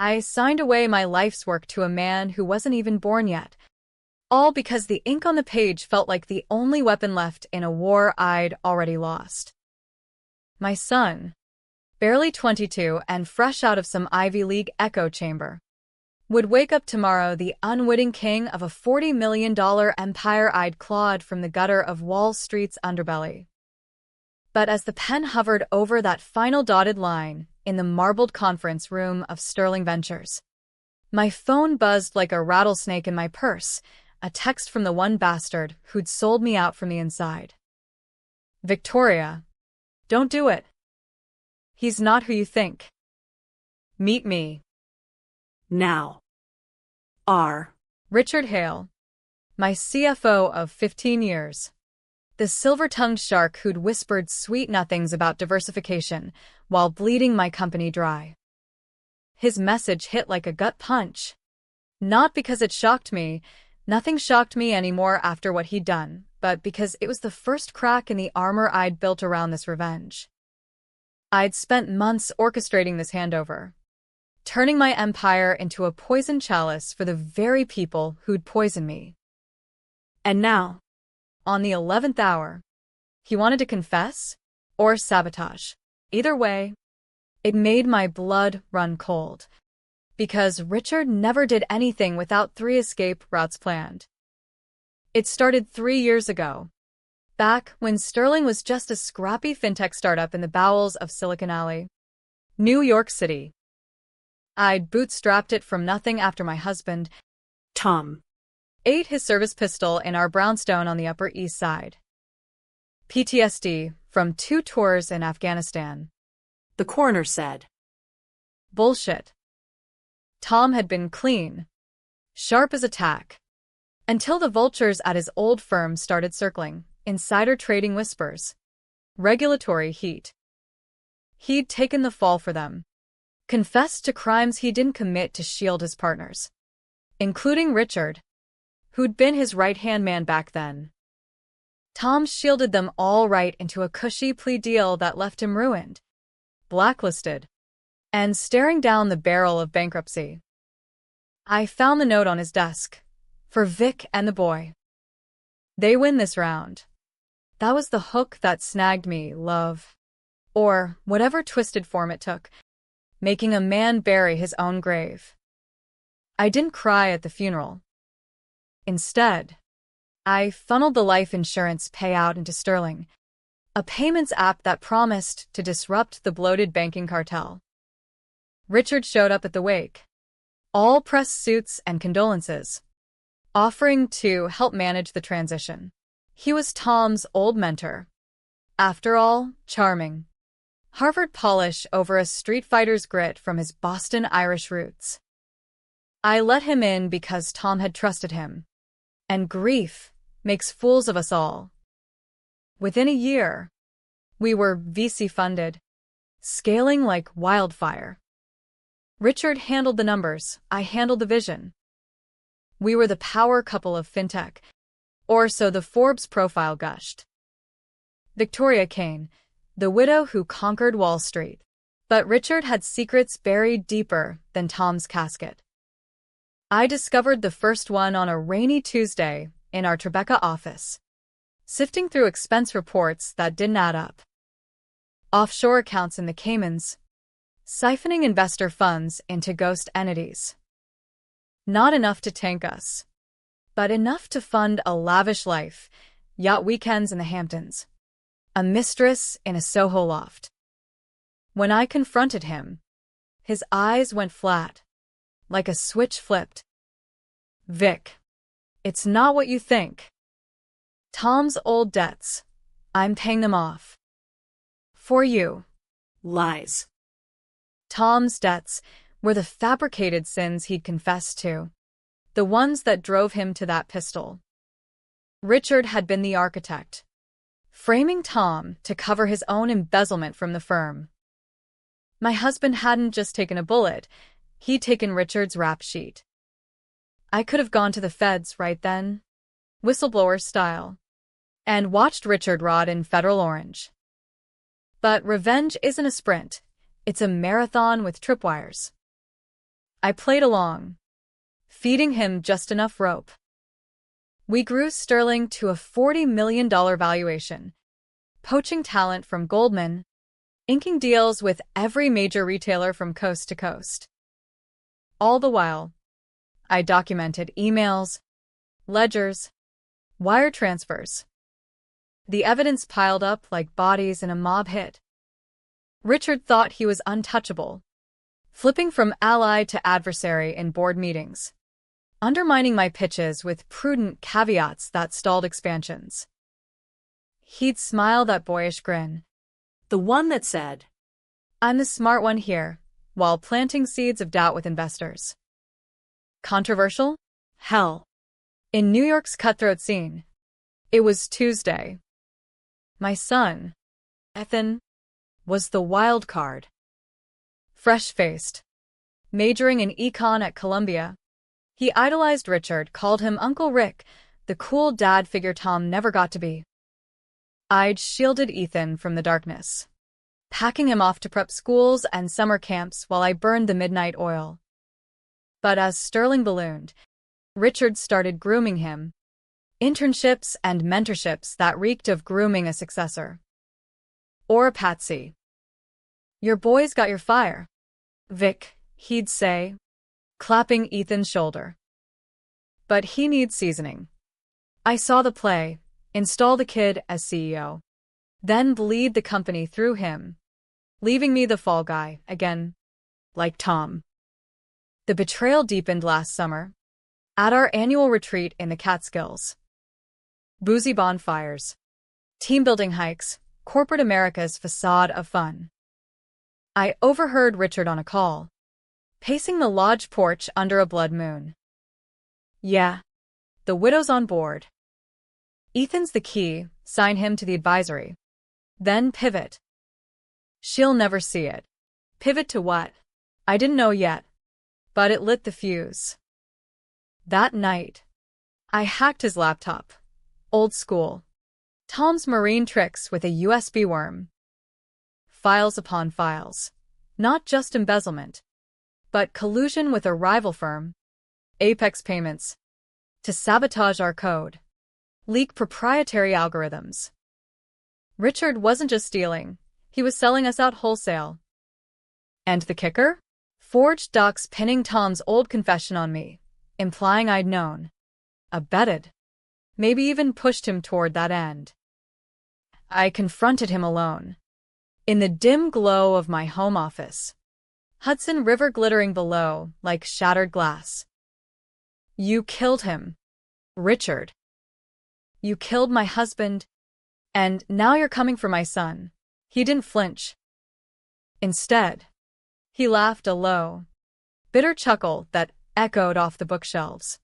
I signed away my life's work to a man who wasn't even born yet. All because the ink on the page felt like the only weapon left in a war I'd already lost. My son, barely 22 and fresh out of some Ivy League echo chamber, would wake up tomorrow the unwitting king of a $40 million empire I'd clawed from the gutter of Wall Street's underbelly. But as the pen hovered over that final dotted line in the marbled conference room of Sterling Ventures, my phone buzzed like a rattlesnake in my purse, a text from the one bastard who'd sold me out from the inside. Victoria, don't do it. He's not who you think. Meet me. Now. R. Richard Hale, my CFO of 15 years. The silver-tongued shark who'd whispered sweet nothings about diversification while bleeding my company dry. His message hit like a gut punch. Not because it shocked me. Nothing shocked me anymore after what he'd done, but because it was the first crack in the armor I'd built around this revenge. I'd spent months orchestrating this handover, turning my empire into a poison chalice for the very people who'd poisoned me. And now, on the 11th hour, he wanted to confess or sabotage. Either way, it made my blood run cold. Because Richard never did anything without 3 escape routes planned. It started 3 years ago, back when Sterling was just a scrappy fintech startup in the bowels of Silicon Alley, New York City. I'd bootstrapped it from nothing after my husband, Tom, ate his service pistol in our brownstone on the Upper East Side. PTSD from 2 tours in Afghanistan. the coroner said. Bullshit. Tom had been clean, sharp as a tack, until the vultures at his old firm started circling, insider trading whispers, regulatory heat. He'd taken the fall for them, confessed to crimes he didn't commit to shield his partners, including Richard, who'd been his right-hand man back then. Tom shielded them all right into a cushy plea deal that left him ruined, blacklisted, and staring down the barrel of bankruptcy. I found the note on his desk, for Vic and the boy. They win this round. That was the hook that snagged me, love. Or whatever twisted form it took, making a man bury his own grave. I didn't cry at the funeral. Instead, I funneled the life insurance payout into Sterling, a payments app that promised to disrupt the bloated banking cartel. Richard showed up at the wake, all press suits and condolences, offering to help manage the transition. He was Tom's old mentor. After all, charming. Harvard polish over a street fighter's grit from his Boston Irish roots. I let him in because Tom had trusted him. And grief makes fools of us all. Within a year, we were VC-funded, scaling like wildfire. Richard handled the numbers, I handled the vision. We were the power couple of fintech, or so the Forbes profile gushed. Victoria Kane, the widow who conquered Wall Street. But Richard had secrets buried deeper than Tom's casket. I discovered the first one on a rainy Tuesday in our Tribeca office, sifting through expense reports that didn't add up. Offshore accounts in the Caymans, siphoning investor funds into ghost entities. Not enough to tank us, but enough to fund a lavish life, yacht weekends in the Hamptons, a mistress in a Soho loft. When I confronted him, his eyes went flat, like a switch flipped. Vic, it's not what you think. Tom's old debts, I'm paying them off. For you. Lies. Tom's debts were the fabricated sins he'd confessed to, the ones that drove him to that pistol. Richard had been the architect, framing Tom to cover his own embezzlement from the firm. My husband hadn't just taken a bullet, he'd taken Richard's rap sheet. I could have gone to the feds right then, whistleblower style, and watched Richard rot in federal orange. But revenge isn't a sprint, it's a marathon with tripwires. I played along, feeding him just enough rope. We grew Sterling to a $40 million valuation, poaching talent from Goldman, inking deals with every major retailer from coast to coast. All the while, I documented emails, ledgers, wire transfers. The evidence piled up like bodies in a mob hit. Richard thought he was untouchable, flipping from ally to adversary in board meetings, undermining my pitches with prudent caveats that stalled expansions. He'd smile that boyish grin, The one that said, "I'm the smart one here," while planting seeds of doubt with investors. Controversial? Hell. In New York's cutthroat scene, it was Tuesday. My son, Ethan, was the wild card. Fresh-faced, majoring in econ at Columbia, he idolized Richard, called him Uncle Rick, the cool dad figure Tom never got to be. I'd shielded Ethan from the darkness, packing him off to prep schools and summer camps while I burned the midnight oil. But as Sterling ballooned, Richard started grooming him. Internships and mentorships that reeked of grooming a successor. Or a patsy. "Your boy's got your fire, Vic," he'd say, clapping Ethan's shoulder. "But he needs seasoning." I saw the play, install the kid as CEO, then bleed the company through him, leaving me the fall guy again, like Tom. The betrayal deepened last summer, at our annual retreat in the Catskills. Boozy bonfires, team-building hikes, corporate America's facade of fun. I overheard Richard on a call, pacing the lodge porch under a blood moon. "Yeah, the widow's on board. Ethan's the key, sign him to the advisory. Then pivot." "She'll never see it." Pivot to what? I didn't know yet, but it lit the fuse. That night, I hacked his laptop. Old school. Tom's marine tricks with a USB worm. Files upon files. Not just embezzlement, but collusion with a rival firm, Apex Payments, to sabotage our code, leak proprietary algorithms. Richard wasn't just stealing, he was selling us out wholesale. And the kicker? Forged docs pinning Tom's old confession on me, implying I'd known, abetted, maybe even pushed him toward that end. I confronted him alone, in the dim glow of my home office, Hudson River glittering below like shattered glass. "You killed him, Richard. You killed my husband, and now you're coming for my son." He didn't flinch. Instead, he laughed a low, bitter chuckle that echoed off the bookshelves.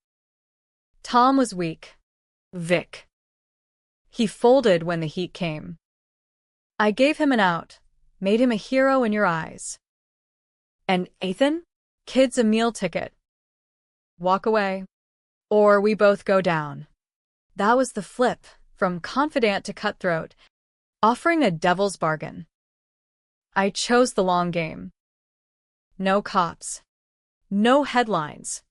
Tom was weak, Vic. He folded when the heat came. I gave him an out, made him a hero in your eyes. And Ethan? Kid's a meal ticket. Walk away, or we both go down. That was the flip, from confidant to cutthroat, offering a devil's bargain. I chose the long game. No cops. No headlines.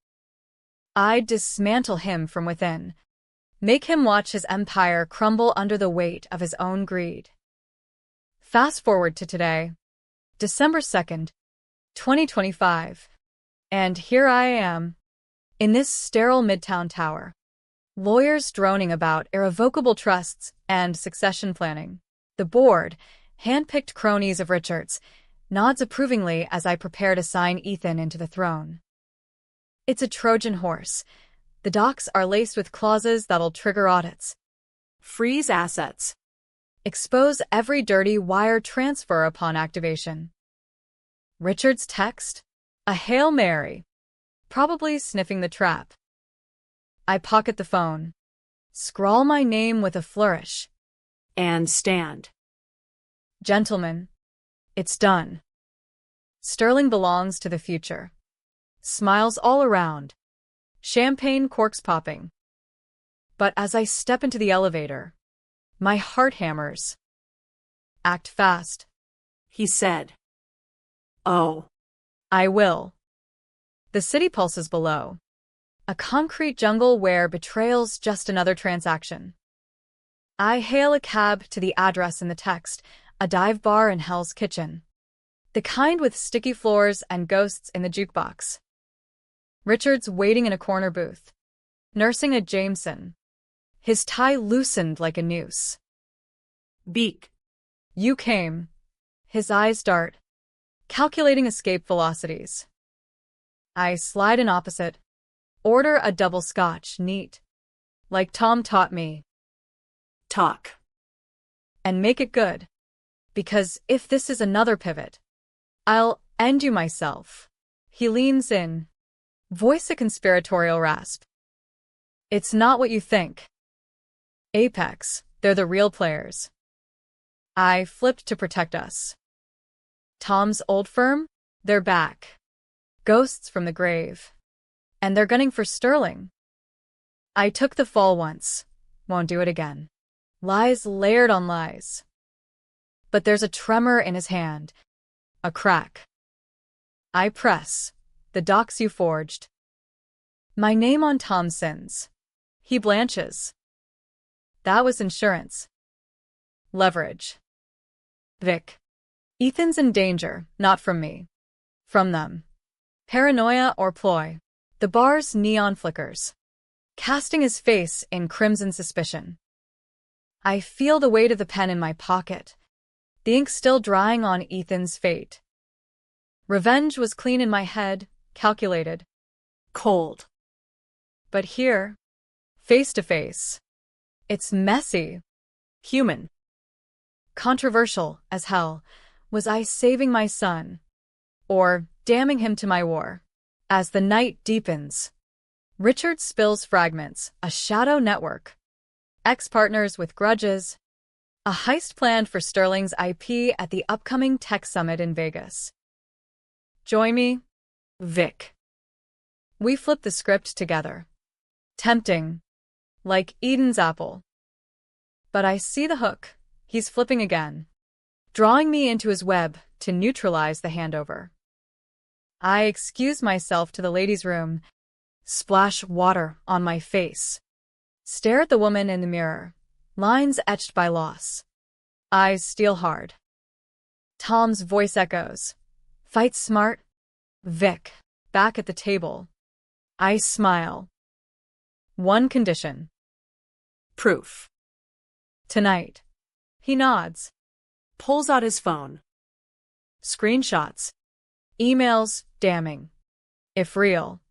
I'd dismantle him from within, make him watch his empire crumble under the weight of his own greed. Fast forward to today, December 2nd, 2025, and here I am, in this sterile midtown tower. Lawyers droning about irrevocable trusts and succession planning. The board, hand-picked cronies of Richard's, nods approvingly as I prepare to sign Ethan into the throne. It's a Trojan horse. The docs are laced with clauses that'll trigger audits, freeze assets, expose every dirty wire transfer upon activation. Richard's text? A Hail Mary. Probably sniffing the trap. I pocket the phone, scrawl my name with a flourish, and stand. "Gentlemen, it's done. Sterling belongs to the future." Smiles all around, champagne corks popping. But as I step into the elevator, my heart hammers. "Act fast," He said. Oh. "I will." The city pulses below. A concrete jungle where betrayal's just another transaction. I hail a cab to the address in the text, a dive bar in Hell's Kitchen. The kind with sticky floors and ghosts in the jukebox. Richard's waiting in a corner booth, nursing a Jameson. His tie loosened like a noose. Beak. You came. His eyes dart, calculating escape velocities. I slide in opposite. Order a double scotch, neat. Like Tom taught me. Talk. And make it good. Because if this is another pivot, I'll end you myself. He leans in. Voice a conspiratorial rasp. It's not what you think. Apex, they're the real players. I flipped to protect us. Tom's old firm? They're back. Ghosts from the grave. And they're gunning for Sterling. I took the fall once. Won't do it again. Lies layered on lies. But there's a tremor in his hand. A crack. I press. The docs you forged. My name on Tom's sins. He blanches. That was insurance. Leverage. Vic. Ethan's in danger, not from me. From them. Paranoia or ploy. The bar's neon flickers, casting his face in crimson suspicion. I feel the weight of the pen in my pocket, the ink still drying on Ethan's fate. Revenge was clean in my head, calculated. Cold. But here, face to face, it's messy. Human. Controversial as hell. Was I saving my son? Or damning him to my war? As the night deepens, Richard spills fragments, a shadow network. Ex-partners with grudges. A heist planned for Sterling's IP at the upcoming tech summit in Vegas. Join me, Vic. We flip the script together. Tempting. Like Eden's apple. But I see the hook. He's flipping again. Drawing me into his web to neutralize the handover. I excuse myself to the ladies' room, splash water on my face, stare at the woman in the mirror, lines etched by loss, eyes steel hard. Tom's voice echoes. Fight smart, Vic, back at the table. I smile. One condition. Proof. Tonight. He nods. Pulls out his phone. Screenshots. Emails, damning. If real.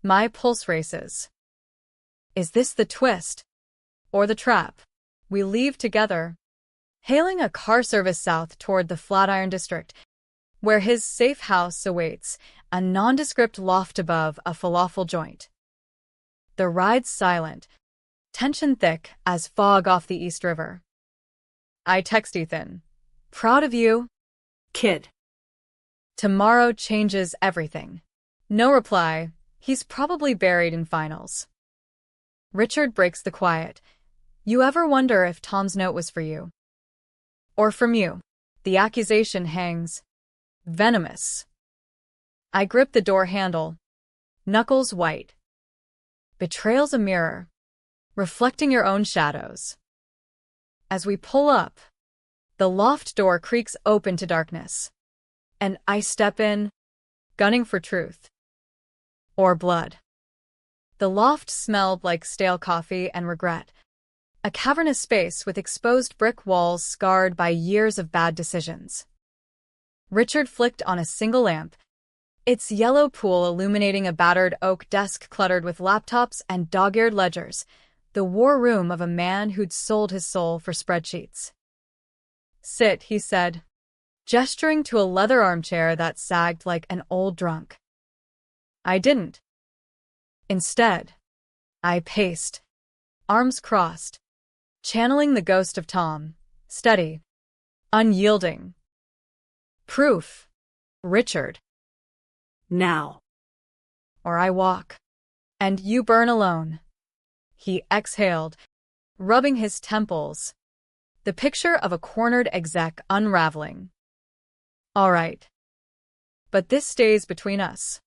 My pulse races. Is this the twist? Or the trap? We leave together, hailing a car service south toward the Flatiron District, where his safe house awaits, a nondescript loft above a falafel joint. The ride's silent, tension thick as fog off the East River. I text Ethan. Proud of you. Kid. Tomorrow changes everything. No reply. He's probably buried in finals. Richard breaks the quiet. You ever wonder if Tom's note was for you? Or from you? The accusation hangs. Venomous. I grip the door handle. Knuckles white. Betrayal's a mirror, reflecting your own shadows. As we pull up, the loft door creaks open to darkness. And I step in, gunning for truth. Or blood. The loft smelled like stale coffee and regret. A cavernous space with exposed brick walls scarred by years of bad decisions. Richard flicked on a single lamp, its yellow pool illuminating a battered oak desk cluttered with laptops and dog-eared ledgers, the war room of a man who'd sold his soul for spreadsheets. Sit, he said, gesturing to a leather armchair that sagged like an old drunk. I didn't. Instead, I paced, arms crossed, channeling the ghost of Tom, steady, unyielding. Proof, Richard. Now. Or I walk, and you burn alone. He exhaled, rubbing his temples, the picture of a cornered exec unraveling. All right. But this stays between us.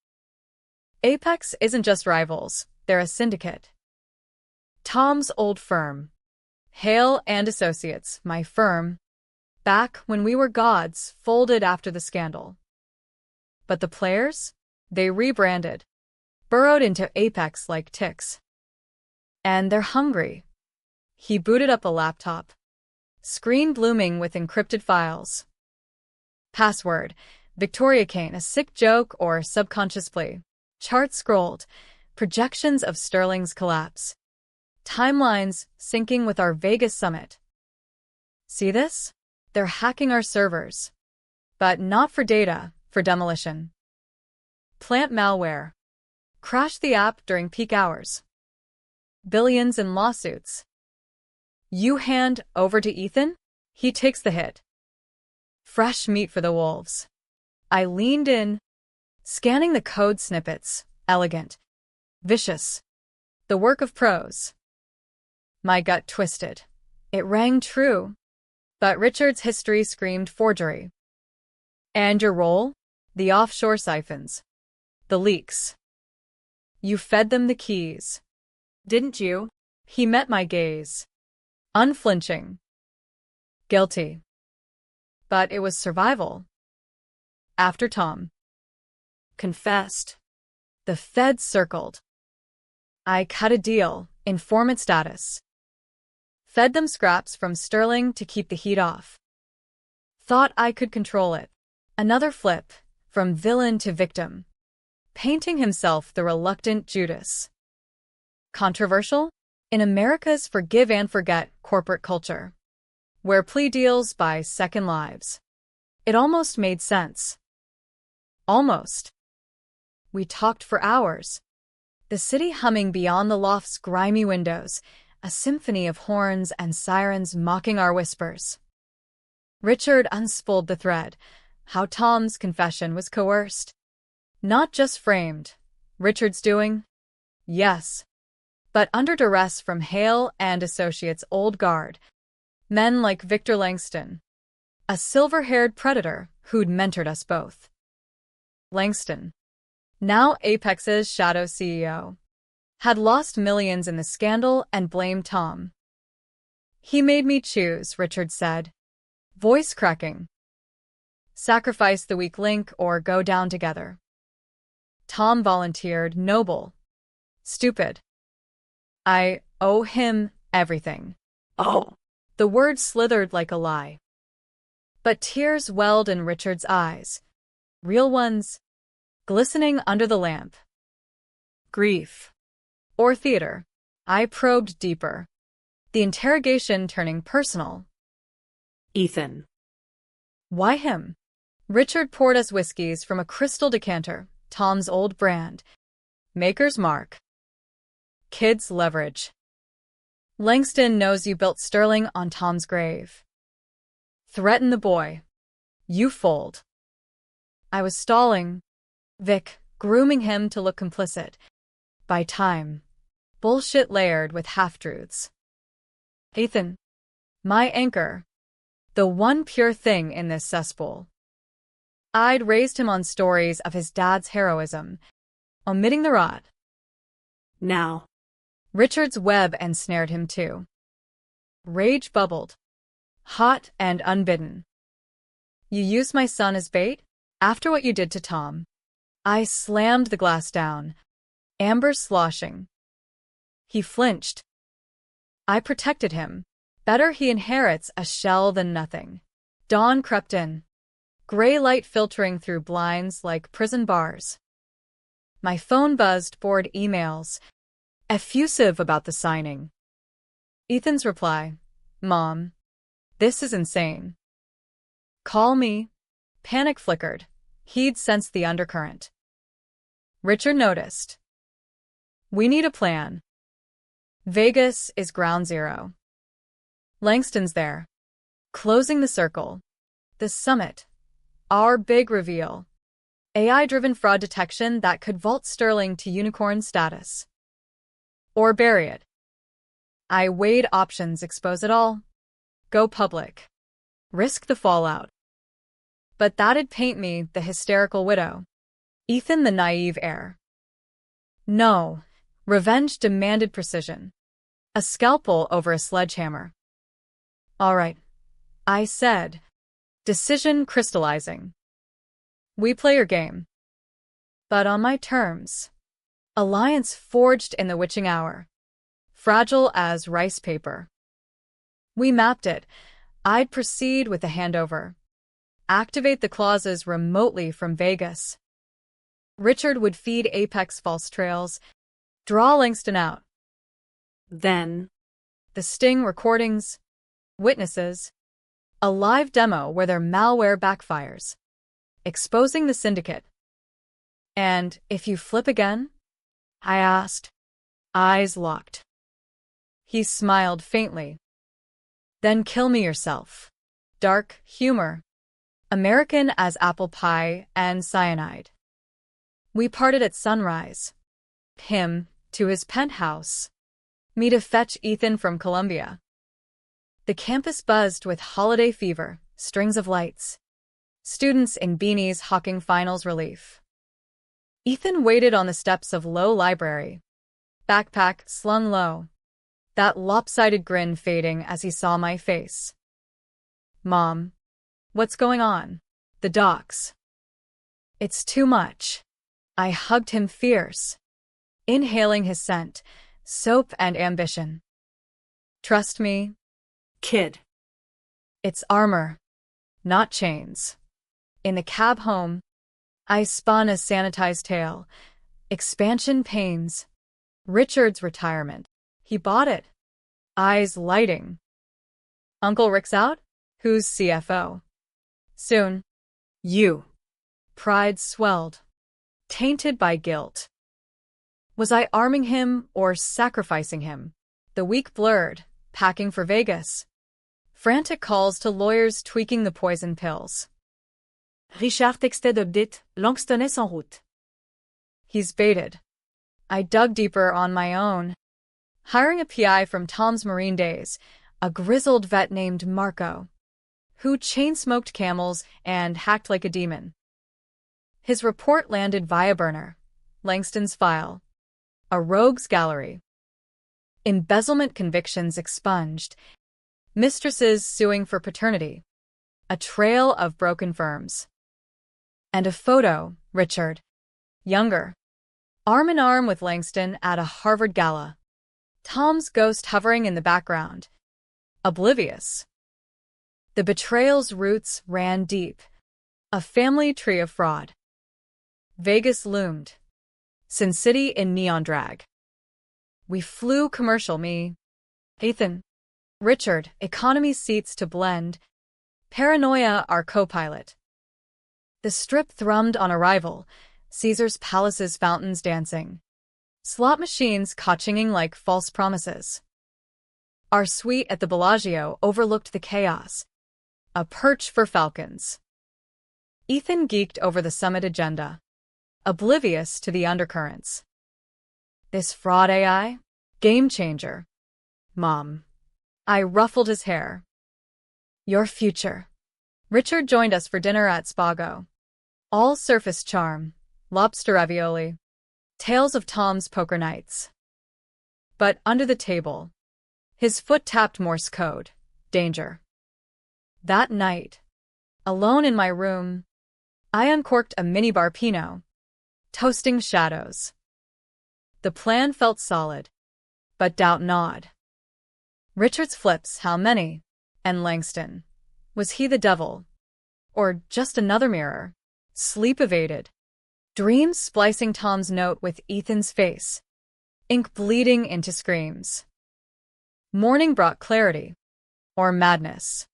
Apex isn't just rivals, they're a syndicate. Tom's old firm. Hale and Associates, my firm, back when we were gods, folded after the scandal. But the players? They rebranded, burrowed into Apex like ticks. And they're hungry. He booted up a laptop. Screen blooming with encrypted files. Password, Victoria Kane, a sick joke or subconscious plea. Chart scrolled. Projections of Sterling's collapse. Timelines syncing with our Vegas summit. See this? They're hacking our servers. But not for data, for demolition. Plant malware. Crash the app during peak hours. Billions in lawsuits. You hand over to Ethan? He takes the hit. Fresh meat for the wolves. I leaned in, scanning the code snippets, elegant, vicious, the work of pros. My gut twisted. It rang true. But Richard's history screamed forgery. And your role? The offshore siphons. The leaks. You fed them the keys. Didn't you? He met my gaze. Unflinching. Guilty. But it was survival. After Tom confessed, the feds circled. I cut a deal, informant status. Fed them scraps from Sterling to keep the heat off. Thought I could control it. Another flip, from villain to victim. Painting himself the reluctant Judas. Controversial? In America's forgive and forget corporate culture, where plea deals buy second lives. It almost made sense. Almost. We talked for hours. The city humming beyond the loft's grimy windows, a symphony of horns and sirens mocking our whispers. Richard unspooled the thread, how Tom's confession was coerced. Not just framed. Richard's doing? Yes. But under duress from Hale and Associates' old guard. Men like Victor Langston. A silver-haired predator who'd mentored us both. Langston, now Apex's shadow CEO, had lost millions in the scandal and blamed Tom. He made me choose, Richard said. Voice cracking. Sacrifice the weak link or go down together. Tom volunteered, noble. Stupid. I owe him everything. Oh. The word slithered like a lie. But tears welled in Richard's eyes. Real ones. Glistening under the lamp. Grief. Or theater. I probed deeper. The interrogation turning personal. Ethan. Why him? Richard poured us whiskeys from a crystal decanter, Tom's old brand. Maker's Mark. Kids leverage. Langston knows you built Sterling on Tom's grave. Threaten the boy. You fold. I was stalling. Vic, grooming him to look complicit. By time. Bullshit layered with half-truths. Ethan. My anchor. The one pure thing in this cesspool. I'd raised him on stories of his dad's heroism, omitting the rot. Now. Richard's web ensnared him too. Rage bubbled. Hot and unbidden. You used my son as bait? After what you did to Tom. I slammed the glass down. Amber sloshing. He flinched. I protected him. Better he inherits a shell than nothing. Dawn crept in. Gray light filtering through blinds like prison bars. My phone buzzed, bored emails. Effusive about the signing. Ethan's reply. Mom. This is insane. Call me. Panic flickered. He'd sensed the undercurrent. Richard noticed. We need a plan. Vegas is ground zero. Langston's there. Closing the circle. The summit. Our big reveal. AI-driven fraud detection that could vault Sterling to unicorn status. Or bury it. I weighed options, expose it all. Go public. Risk the fallout. But that'd paint me the hysterical widow. Ethan the naive heir. No. Revenge demanded precision. A scalpel over a sledgehammer. All right, I said. Decision crystallizing. We play your game. But on my terms. Alliance forged in the witching hour. Fragile as rice paper. We mapped it. I'd proceed with the handover. Activate the clauses remotely from Vegas. Richard would feed Apex false trails. Draw Langston out. Then, The sting recordings. Witnesses. A live demo where their malware backfires. Exposing the syndicate. And if you flip again? I asked. Eyes locked. He smiled faintly. Then kill me yourself. Dark humor. American as apple pie and cyanide. We parted at sunrise. Him to his penthouse. Me to fetch Ethan from Columbia. The campus buzzed with holiday fever, strings of lights. Students in beanies hawking finals relief. Ethan waited on the steps of Low Library. Backpack slung low. That lopsided grin fading as he saw my face. Mom. What's going on? The docs. It's too much. I hugged him fierce. Inhaling his scent, soap and ambition. Trust me. kid. It's armor, not chains. In the cab home, I spun a sanitized tale. Expansion pains. Richard's retirement. He bought it. Eyes lighting. Uncle Rick's out? Who's CFO? Soon. You. Pride swelled. Tainted by guilt. Was I arming him or sacrificing him? The week blurred, packing for Vegas. Frantic calls to lawyers tweaking the poison pills. Richard textait d'update, Langston est en route. He's baited. I dug deeper on my own. Hiring a PI from Tom's Marine days, a grizzled vet named Marco, who chain-smoked camels and hacked like a demon. His report landed via burner. Langston's file. A rogues gallery. Embezzlement convictions expunged. Mistresses suing for paternity. A trail of broken firms. And a photo, Richard. Younger. Arm in arm with Langston at a Harvard gala. Tom's ghost hovering in the background. Oblivious. The betrayal's roots ran deep. A family tree of fraud. Vegas loomed. Sin City in neon drag. We flew commercial, me. Ethan. Richard, economy seats to blend. Paranoia, our co-pilot. The strip thrummed on arrival. Caesar's palace's fountains dancing. Slot machines ka-chinging like false promises. Our suite at the Bellagio overlooked the chaos. A perch for falcons. Ethan geeked over the summit agenda. Oblivious to the undercurrents. This fraud AI? Game changer. Mom. I ruffled his hair. Your future. Richard joined us for dinner at Spago. All surface charm. Lobster ravioli. Tales of Tom's poker nights. But under the table, his foot tapped Morse code. Danger. That night, alone in my room, I uncorked a minibar Pinot. Toasting shadows. The plan felt solid, but doubt gnawed. Richard's flips, how many? And Langston. Was he the devil? Or just another mirror? Sleep evaded. Dreams splicing Tom's note with Ethan's face. Ink bleeding into screams. Morning brought clarity. Or madness.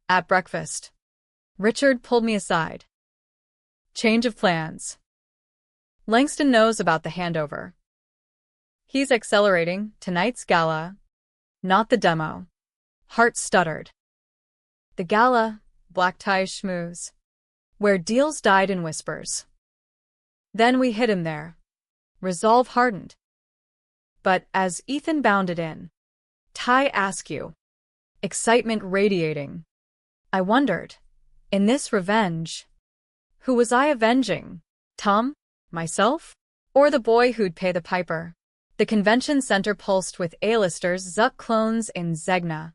At breakfast, Richard pulled me aside. Change of plans. Langston knows about the handover. He's accelerating tonight's gala, not the demo. Heart stuttered. The gala, black tie schmooze, where deals died in whispers. Then we hit him there. Resolve hardened. But as Ethan bounded in, tie askew, excitement radiating, I wondered, in this revenge, who was I avenging? Tom? Myself? Or the boy who'd pay the piper. The convention center pulsed with A-listers, Zuck clones in Zegna,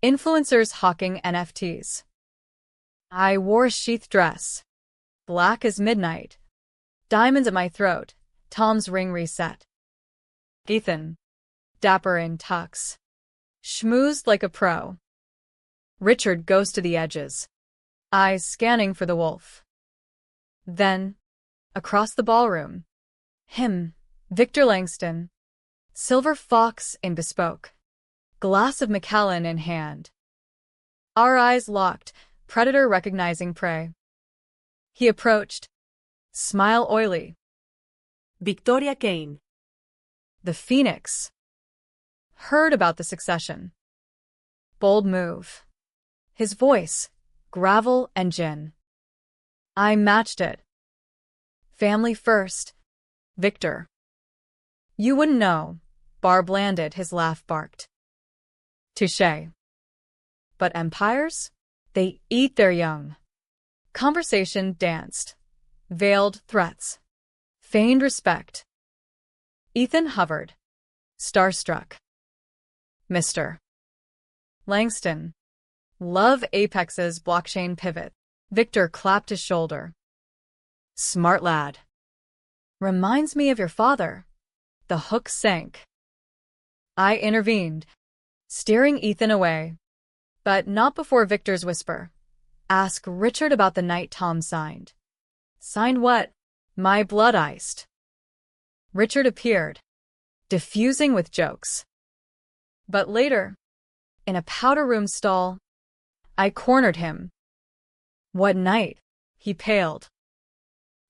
influencers hawking NFTs. I wore a sheath dress, black as midnight, diamonds at my throat, Tom's ring reset. Ethan, dapper in tux, schmoozed like a pro. Richard goes to the edges, eyes scanning for the wolf. Then, across the ballroom, him, Victor Langston, silver fox in bespoke, glass of Macallan in hand. Our eyes locked, predator recognizing prey. He approached, smile oily. Victoria Kane. The Phoenix. Heard about the succession. Bold move. His voice, gravel and gin. I matched it. Family first. Victor. You wouldn't know, Barb landed, his laugh barked. Touché. But empires? They eat their young. Conversation danced. Veiled threats. Feigned respect. Ethan hovered. Starstruck. Mr. Langston. Love Apex's blockchain pivot. Victor clapped his shoulder. Smart lad. Reminds me of your father. The hook sank. I intervened, steering Ethan away. But not before Victor's whisper. Ask Richard about the night Tom signed. Signed what? My blood iced. Richard appeared, diffusing with jokes. But later, in a powder room stall, I cornered him. What night? He paled.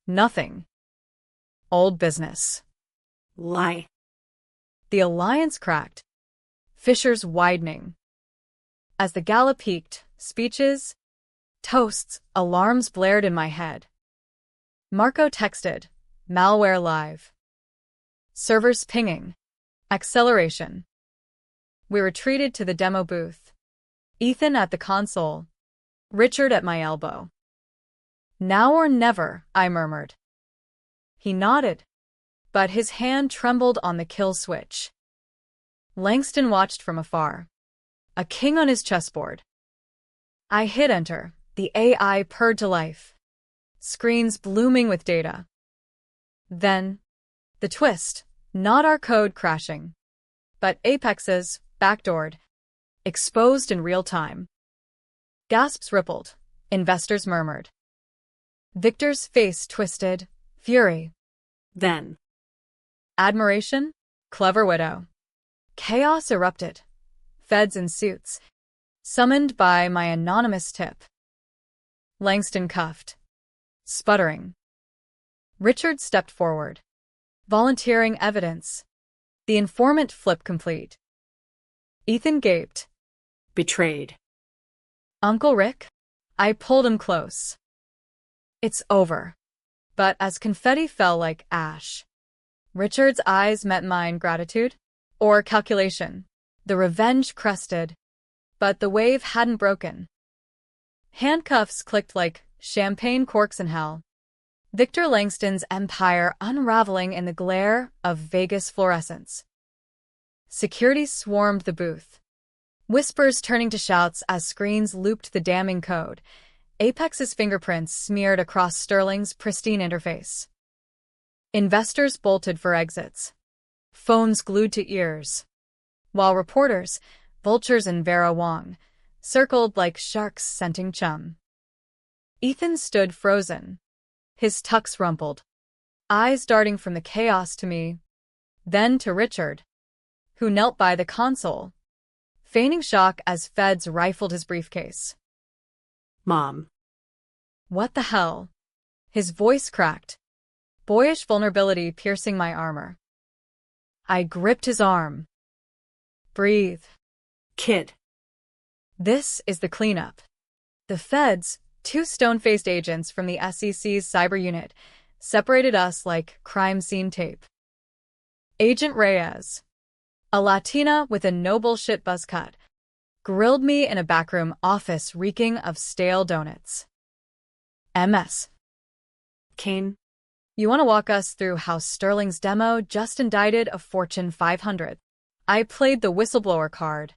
Nothing. Old business. Lie. The alliance cracked, fissures widening. As the gala peaked, speeches, toasts, alarms blared in my head. Marco texted, malware live. Servers pinging. Acceleration. We retreated to the demo booth. Ethan at the console. Richard at my elbow. Now or never, I murmured. He nodded, but his hand trembled on the kill switch. Langston watched from afar, a king on his chessboard. I hit enter, the AI purred to life, screens blooming with data. Then, the twist, not our code crashing, but Apex's, backdoored, exposed in real time. Gasps rippled, investors murmured. Victor's face twisted, fury. Then. Admiration? Clever widow. Chaos erupted. Feds in suits. Summoned by my anonymous tip. Langston cuffed. Sputtering. Richard stepped forward. Volunteering evidence. The informant flip complete. Ethan gaped. Betrayed. Uncle Rick? I pulled him close. It's over. But as confetti fell like ash, Richard's eyes met mine. Gratitude? Or calculation? The revenge crested. But the wave hadn't broken. Handcuffs clicked like champagne corks in hell. Victor Langston's empire unraveling in the glare of Vegas fluorescence. Security swarmed the booth. Whispers turning to shouts as screens looped the damning code. Apex's fingerprints smeared across Sterling's pristine interface. Investors bolted for exits. Phones glued to ears. While reporters, vultures and Vera Wong, circled like sharks scenting chum. Ethan stood frozen. His tux rumpled. Eyes darting from the chaos to me, then to Richard, who knelt by the console, feigning shock as feds rifled his briefcase. Mom. What the hell? His voice cracked, boyish vulnerability piercing my armor. I gripped his arm. Breathe. Kid. This is the cleanup. The feds, two stone-faced agents from the SEC's cyber unit, separated us like crime scene tape. Agent Reyes, a Latina with a no bullshit buzz cut, grilled me in a backroom office reeking of stale donuts. MS. Kane. You want to walk us through how Sterling's demo just indicted a Fortune 500? I played the whistleblower card.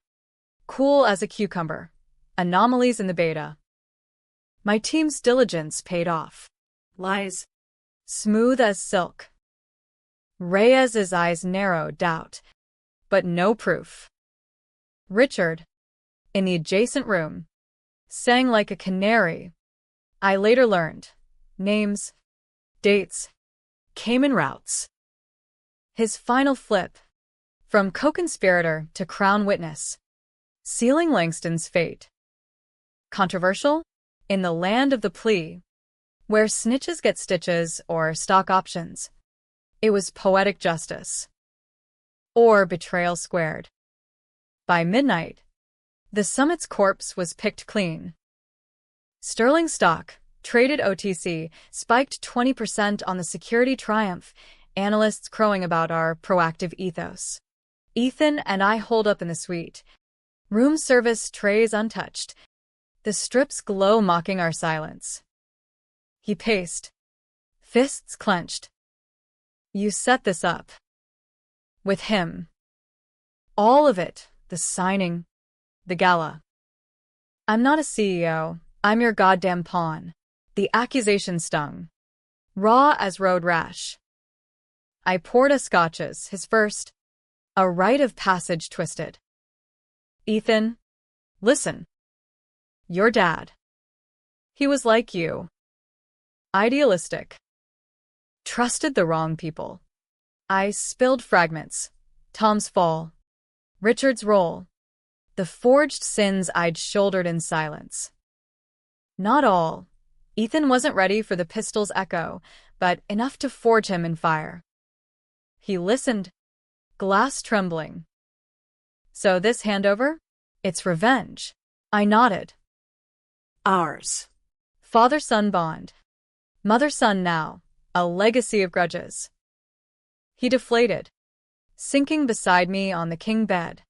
Cool as a cucumber. Anomalies in the beta. My team's diligence paid off. Lies. Smooth as silk. Reyes's eyes narrowed doubt, but no proof. Richard, in the adjacent room, sang like a canary. I later learned names, dates, came in routes. His final flip, from co-conspirator to crown witness, sealing Langston's fate. Controversial? In the land of the plea, where snitches get stitches or stock options, it was poetic justice. Or betrayal squared. By midnight, the summit's corpse was picked clean. Sterling stock, traded OTC, spiked 20% on the security triumph, analysts crowing about our proactive ethos. Ethan and I holed up in the suite. Room service trays untouched. The strips glow mocking our silence. He paced, fists clenched. You set this up. With him. All of it, the signing, the gala. I'm not a CEO, I'm your goddamn pawn. The accusation stung. Raw as road rash. I poured us scotches, his first. A rite of passage twisted. Ethan, listen. Your dad. He was like you. Idealistic. Trusted the wrong people. I spilled fragments. Tom's fall. Richard's role. The forged sins I'd shouldered in silence. Not all. Ethan wasn't ready for the pistol's echo, but enough to forge him in fire. He listened, glass trembling. So this handover? It's revenge. I nodded. Ours. Father-son bond. Mother-son now, a legacy of grudges. He deflated, sinking beside me on the king bed.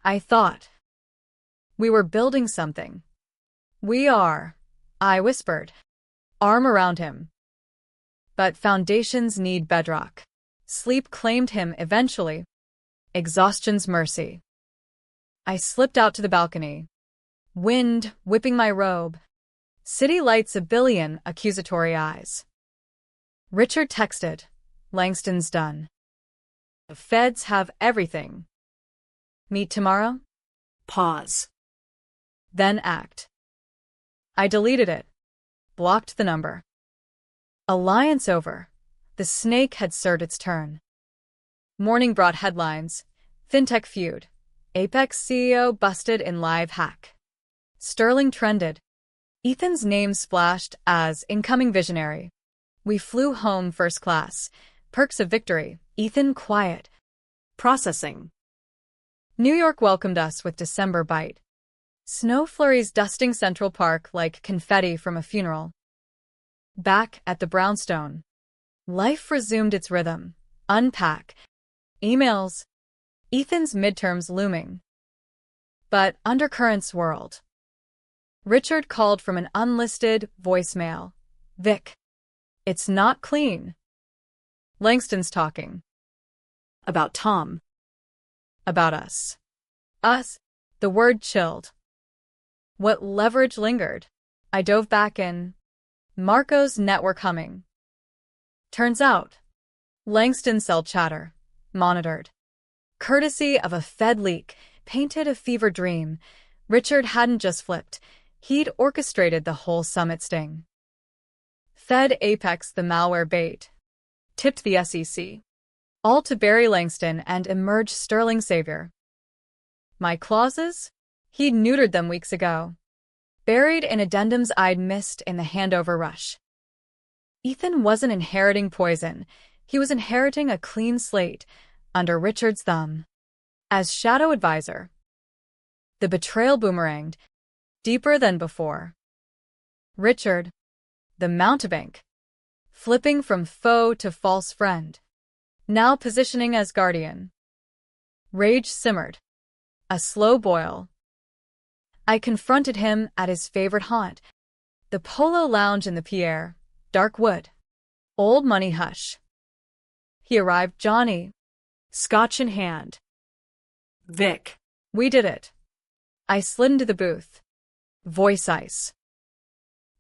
I thought. We were building something. We are, I whispered, arm around him. But foundations need bedrock. Sleep claimed him eventually. Exhaustion's mercy. I slipped out to the balcony. Wind whipping my robe. City lights a billion accusatory eyes. Richard texted, Langston's done. The feds have everything. Meet tomorrow? Pause. Then act. I deleted it. Blocked the number. Alliance over. The snake had served its turn. Morning brought headlines. Fintech feud. Apex CEO busted in live hack. Sterling trended. Ethan's name splashed as incoming visionary. We flew home first class. Perks of victory. Ethan quiet. Processing. New York welcomed us with December bite. Snow flurries dusting Central Park like confetti from a funeral. Back at the brownstone. Life resumed its rhythm. Unpack. Emails. Ethan's midterms looming. But undercurrents whirled. Richard called from an unlisted voicemail. Vic. It's not clean. Langston's talking. About Tom. About us. Us. The word chilled. What leverage lingered? I dove back in. Marco's network humming. Turns out, Langston's cell chatter, monitored. Courtesy of a Fed leak, painted a fever dream. Richard hadn't just flipped. He'd orchestrated the whole summit sting. Fed Apex the malware bait. Tipped the SEC. All to bury Langston and emerge Sterling savior. My clauses? He'd neutered them weeks ago. Buried in addendums I'd missed in the handover rush. Ethan wasn't inheriting poison. He was inheriting a clean slate under Richard's thumb. As shadow advisor. The betrayal boomeranged, deeper than before. Richard, the mountebank, flipping from foe to false friend, now positioning as guardian. Rage simmered, a slow boil. I confronted him at his favorite haunt, the polo lounge in the Pierre, dark wood. Old money hush. He arrived, Johnny. Scotch in hand. Vic. We did it. I slid into the booth. Voice ice.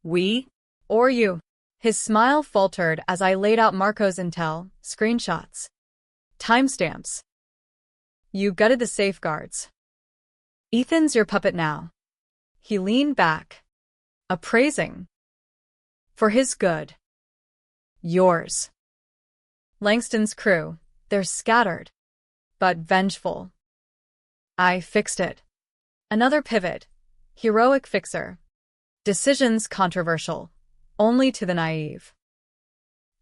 We? Or you. His smile faltered as I laid out Marco's intel, screenshots, timestamps. You gutted the safeguards. Ethan's your puppet now. He leaned back, appraising. For his good. Yours. Langston's crew, they're scattered, but vengeful. I fixed it. Another pivot. Heroic fixer. Decisions controversial. Only to the naive.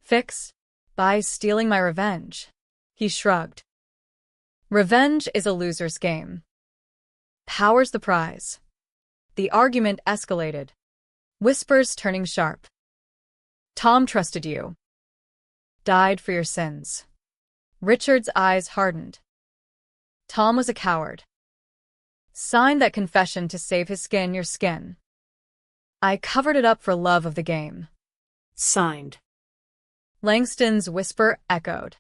Fix? By stealing my revenge. He shrugged. Revenge is a loser's game. Power's the prize. The argument escalated. Whispers turning sharp. Tom trusted you. Died for your sins. Richard's eyes hardened. Tom was a coward. Signed that confession to save his skin, your skin. I covered it up for love of the game. Signed. Langston's whisper echoed.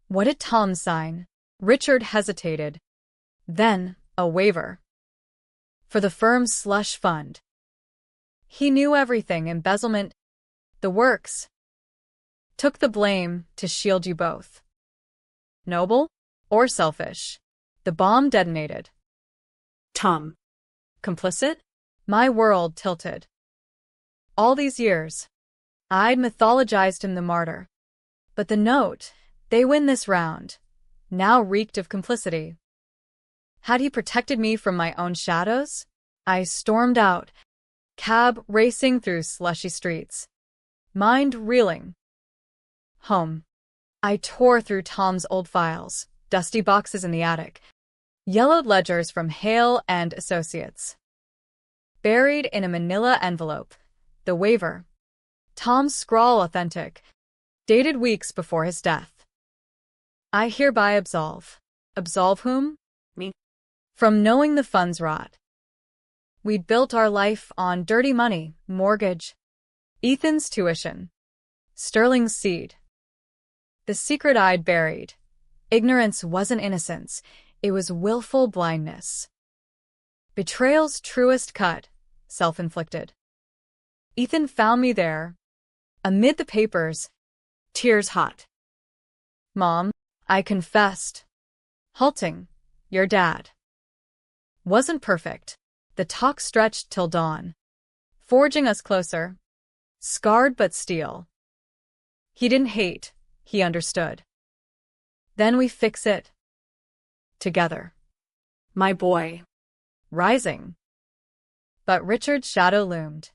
What did Tom sign? Richard hesitated. Then, a waiver. For the firm's slush fund. He knew everything, embezzlement, the works. Took the blame to shield you both. Noble or selfish? The bomb detonated. Tom. Complicit? My world tilted. All these years, I'd mythologized him the martyr. But the note, they win this round, now reeked of complicity. Had he protected me from my own shadows? I stormed out, cab racing through slushy streets, mind reeling. Home. I tore through Tom's old files, dusty boxes in the attic, yellowed ledgers from Hale and Associates. Buried in a manila envelope, the waiver. Tom's scrawl authentic, dated weeks before his death. I hereby absolve. Absolve whom? Me. From knowing the funds rot. We'd built our life on dirty money, mortgage, Ethan's tuition, Sterling's seed. The secret I'd buried. Ignorance wasn't innocence, it was willful blindness. Betrayal's truest cut. Self-inflicted. Ethan found me there, amid the papers, tears hot. Mom, I confessed. Halting, your dad. Wasn't perfect. The talk stretched till dawn, forging us closer. Scarred but steel. He didn't hate, he understood. Then we fix it. Together. My boy. Rising. But Richard's shadow loomed.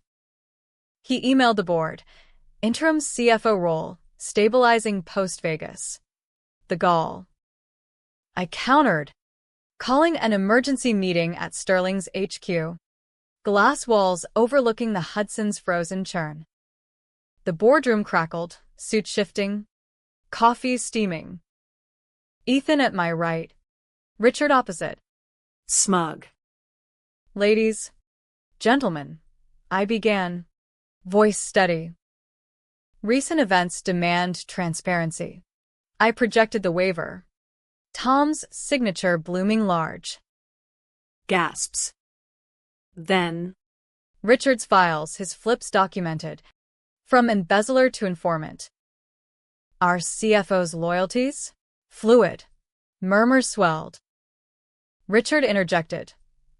He emailed the board. Interim CFO role, stabilizing post-Vegas. The gall. I countered, calling an emergency meeting at Sterling's HQ. Glass walls overlooking the Hudson's frozen churn. The boardroom crackled, suit shifting, coffee steaming. Ethan at my right, Richard opposite. Smug. Ladies, gentlemen, I began, voice steady. Recent events demand transparency. I projected the waiver. Tom's signature blooming large. Gasps. Then. Richard's files, his flips documented. From embezzler to informant. Our CFO's loyalties? Fluid. Murmurs swelled. Richard interjected.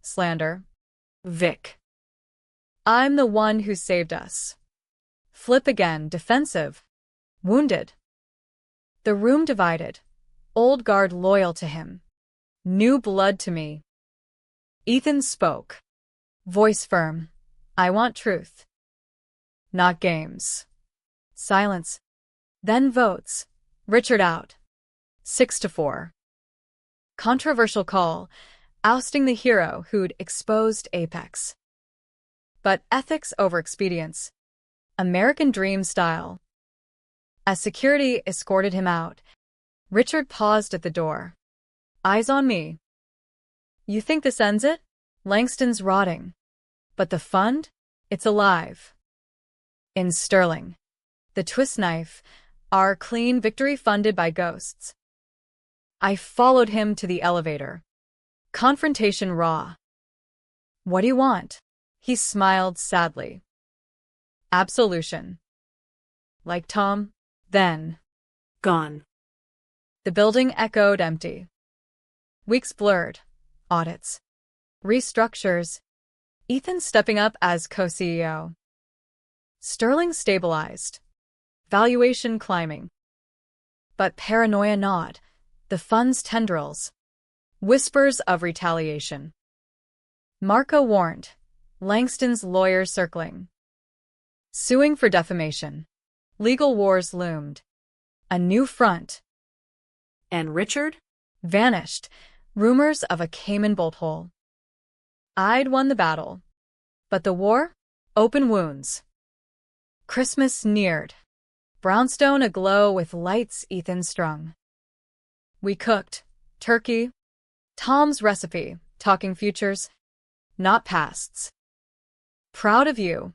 Slander. Vic. I'm the one who saved us. Flip again, defensive. Wounded. The room divided. Old guard loyal to him. New blood to me. Ethan spoke. Voice firm. I want truth. Not games. Silence. Then votes. Richard out. 6-4. Controversial call, ousting the hero who'd exposed Apex. But ethics over expedience. American dream style. As security escorted him out, Richard paused at the door. Eyes on me. You think this ends it? Langston's rotting. But the fund? It's alive. In Sterling. The twist knife, our clean victory funded by ghosts. I followed him to the elevator. Confrontation raw. What do you want? He smiled sadly. Absolution. Like Tom? Then. Gone. The building echoed empty. Weeks blurred. Audits. Restructures. Ethan stepping up as co-CEO. Sterling stabilized. Valuation climbing. But paranoia gnawed. The fund's tendrils. Whispers of retaliation. Marco warned. Langston's lawyers circling. Suing for defamation. Legal wars loomed. A new front. And Richard? Vanished. Rumors of a Cayman bolt hole. I'd won the battle. But the war? Open wounds. Christmas neared. Brownstone aglow with lights Ethan strung. We cooked. Turkey. Tom's recipe. Talking futures. Not pasts. Proud of you,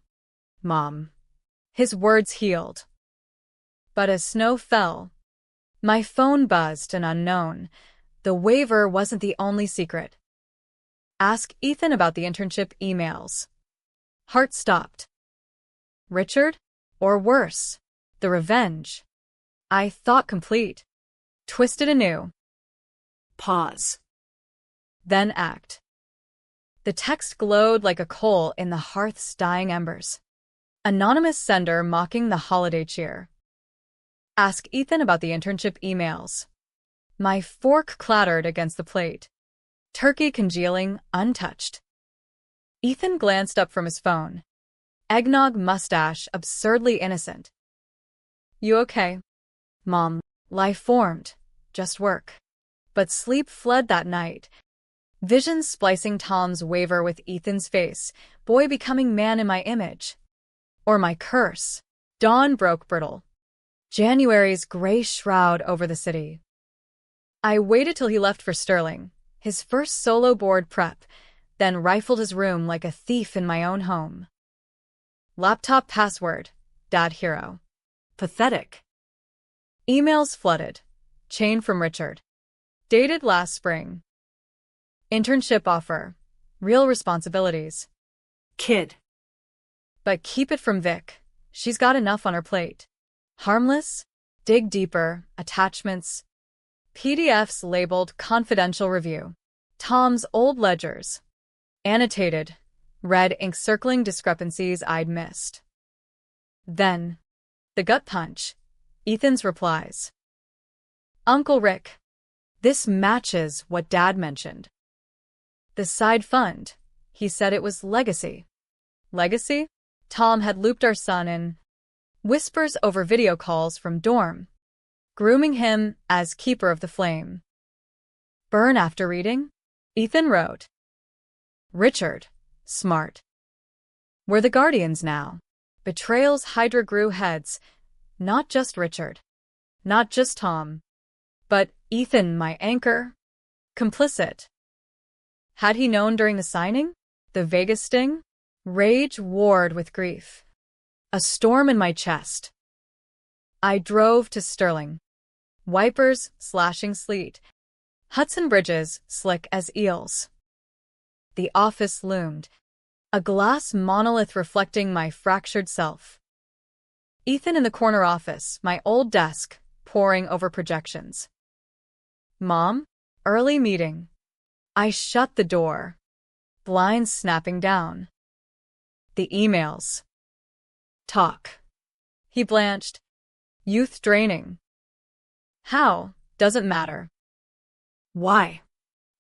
Mom. His words healed. But as snow fell, my phone buzzed an unknown. The waiver wasn't the only secret. Ask Ethan about the internship emails. Heart stopped. Richard? Or worse, the revenge. I thought complete. Twisted anew. Pause. Then act. The text glowed like a coal in the hearth's dying embers. Anonymous sender mocking the holiday cheer. Ask Ethan about the internship emails. My fork clattered against the plate. Turkey congealing, untouched. Ethan glanced up from his phone. Eggnog mustache absurdly innocent. You okay? Mom. Life formed. Just work. But sleep fled that night. Visions splicing Tom's waiver with Ethan's face. Boy becoming man in my image. Or my curse. Dawn broke brittle. January's gray shroud over the city. I waited till he left for Sterling, his first solo board prep, then rifled his room like a thief in my own home. Laptop password, Dad hero. Pathetic. Emails flooded. Chain from Richard. Dated last spring. Internship offer. Real responsibilities. Kid. But keep it from Vic. She's got enough on her plate. Harmless? Dig deeper. Attachments. PDFs labeled confidential review. Tom's old ledgers. Annotated. Red ink circling discrepancies I'd missed. Then, the gut punch. Ethan's replies. Uncle Rick. This matches what Dad mentioned. The side fund. He said it was legacy. Legacy? Tom had looped our son in. Whispers over video calls from dorm. Grooming him as keeper of the flame. Burn after reading? Ethan wrote. Richard. Smart. We're the guardians now. Betrayals Hydra grew heads. Not just Richard. Not just Tom. But Ethan, my anchor. Complicit. Had he known during the signing? The Vegas sting? Rage warred with grief. A storm in my chest. I drove to Sterling. Wipers slashing sleet. Hudson bridges slick as eels. The office loomed. A glass monolith reflecting my fractured self. Ethan in the corner office, my old desk, poring over projections. Mom? Early meeting. I shut the door. Blinds snapping down. The emails. Talk. He blanched. Youth draining. How? Doesn't matter. Why?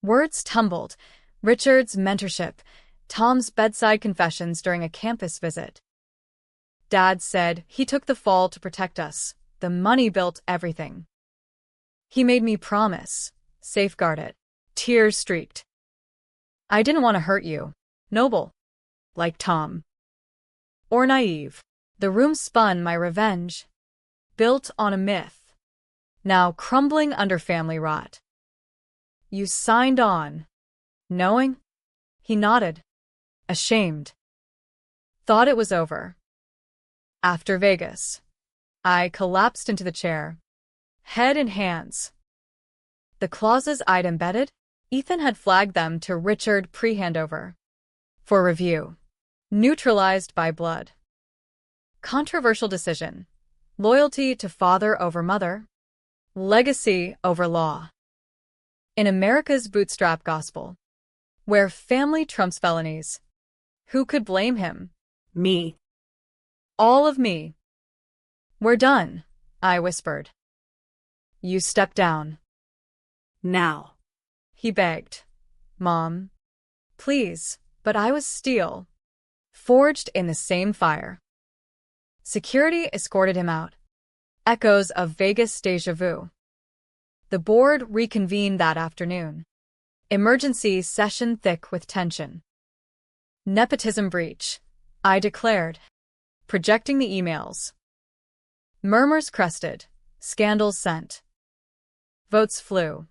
Words tumbled. Richard's mentorship. Tom's bedside confessions during a campus visit. Dad said he took the fall to protect us. The money built everything. He made me promise. Safeguard it. Tears streaked. I didn't want to hurt you. Noble. Like Tom. Or naive. The room spun my revenge. Built on a myth. Now crumbling under family rot. You signed on. Knowing? He nodded. Ashamed. Thought it was over. After Vegas. I collapsed into the chair, head in hands. The clauses I'd embedded? Ethan had flagged them to Richard pre-handover. For review. Neutralized by blood. Controversial decision. Loyalty to father over mother. Legacy over law. In America's bootstrap gospel, where family trumps felonies, who could blame him? Me. All of me. We're done, I whispered. You step down. Now. He begged. Mom. Please, but I was steel. Forged in the same fire. Security escorted him out. Echoes of Vegas déjà vu. The board reconvened that afternoon. Emergency session thick with tension. Nepotism breach, I declared, projecting the emails. Murmurs crested, scandals sent. Votes flew.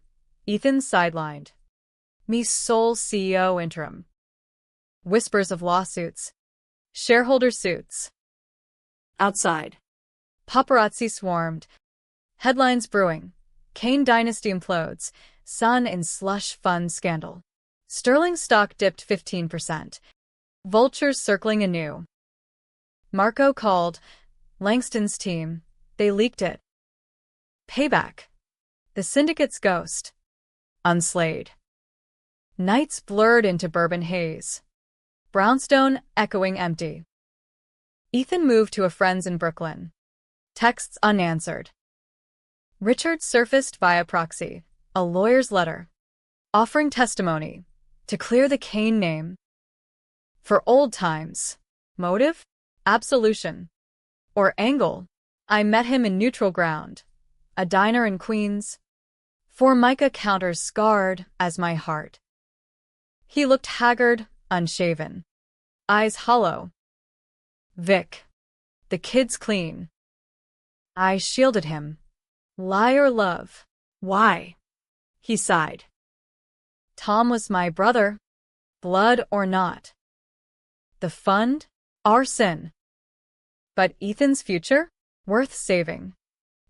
Ethan sidelined. Me sole CEO interim. Whispers of lawsuits. Shareholder suits. Outside. Paparazzi swarmed. Headlines brewing. Kane dynasty implodes. Son in slush fund scandal. Sterling stock dipped 15%. Vultures circling anew. Marco called. Langston's team. They leaked it. Payback. The syndicate's ghost. Unslayed. Nights blurred into bourbon haze. Brownstone echoing empty. Ethan moved to a friend's in Brooklyn. Texts unanswered. Richard surfaced via proxy, a lawyer's letter, offering testimony to clear the Kane name. For old times. Motive? Absolution. Or angle? I met him in neutral ground, a diner in Queens. Formica counters scarred as my heart. He looked haggard, unshaven. Eyes hollow. Vic. The kid's clean. I shielded him. Lie or love? Why? He sighed. Tom was my brother. Blood or not. The fund? Our sin. But Ethan's future? Worth saving.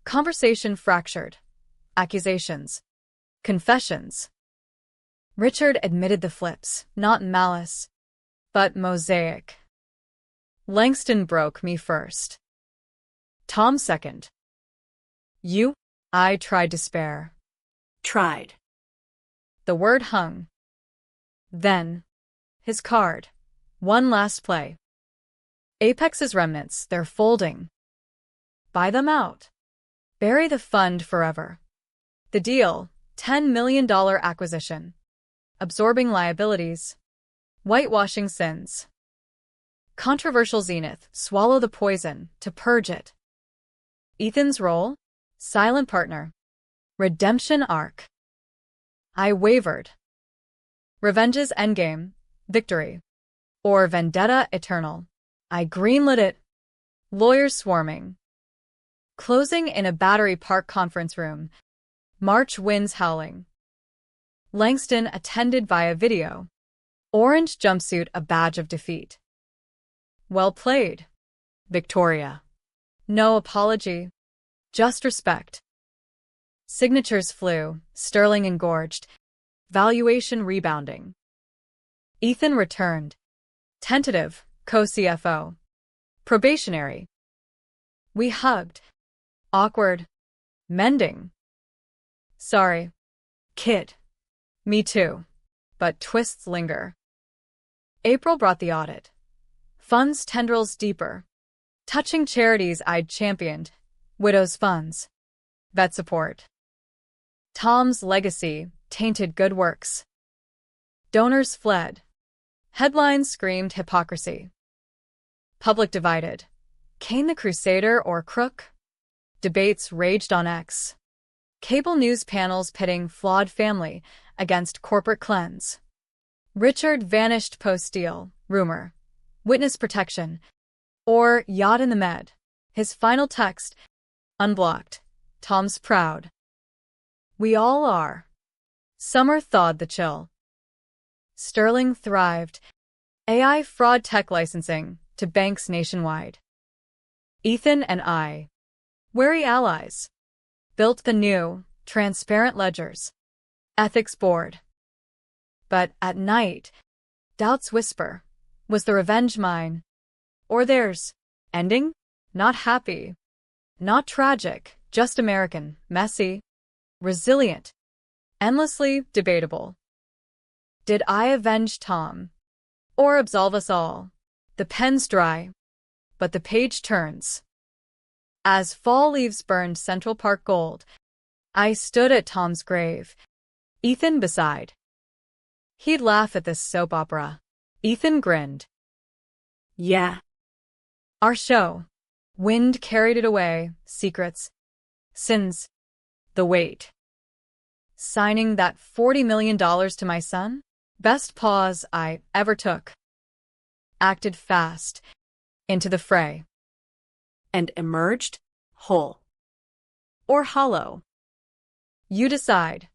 Conversation fractured. Accusations. Confessions. Richard admitted the flips, not malice, but mosaic. Langston broke me first. Tom second. You? I tried to spare. Tried. The word hung. Then. His card. One last play. Apex's remnants, they're folding. Buy them out. Bury the fund forever. The deal, $10 million acquisition. Absorbing liabilities. Whitewashing sins. Controversial zenith, swallow the poison, to purge it. Ethan's role? Silent partner. Redemption arc. I wavered. Revenge's endgame, victory. Or vendetta eternal. I greenlit it. Lawyers swarming. Closing in a Battery Park conference room. March winds howling. Langston attended via video. Orange jumpsuit a badge of defeat. Well played, Victoria. No apology. Just respect. Signatures flew, Sterling engorged. Valuation rebounding. Ethan returned. Tentative, co-CFO. Probationary. We hugged. Awkward. Mending. Sorry. Kid. Me too. But twists linger. April brought the audit. Funds tendrils deeper. Touching charities I'd championed. Widows' funds. Vet support. Tom's legacy tainted good works. Donors fled. Headlines screamed hypocrisy. Public divided. Kane the Crusader or crook? Debates raged on X. Cable news panels pitting flawed family against corporate cleanse. Richard vanished post-deal, rumor. Witness protection. Or yacht in the Med. His final text. Unblocked. Tom's proud. We all are. Summer thawed the chill. Sterling thrived. AI fraud tech licensing to banks nationwide. Ethan and I. Wary allies. Built the new, transparent ledgers. Ethics board. But at night, doubts whisper. Was the revenge mine? Or theirs? Ending? Not happy. Not tragic, just American, messy, resilient, endlessly debatable. Did I avenge Tom? Or absolve us all? The pen's dry, but the page turns. As fall leaves burned Central Park gold, I stood at Tom's grave, Ethan beside. He'd laugh at this soap opera. Ethan grinned. Yeah. Our show. Wind carried it away, secrets, sins, the weight. Signing that $40 million to my son? Best pause I ever took. Acted fast, into the fray. And emerged whole. Or hollow. You decide.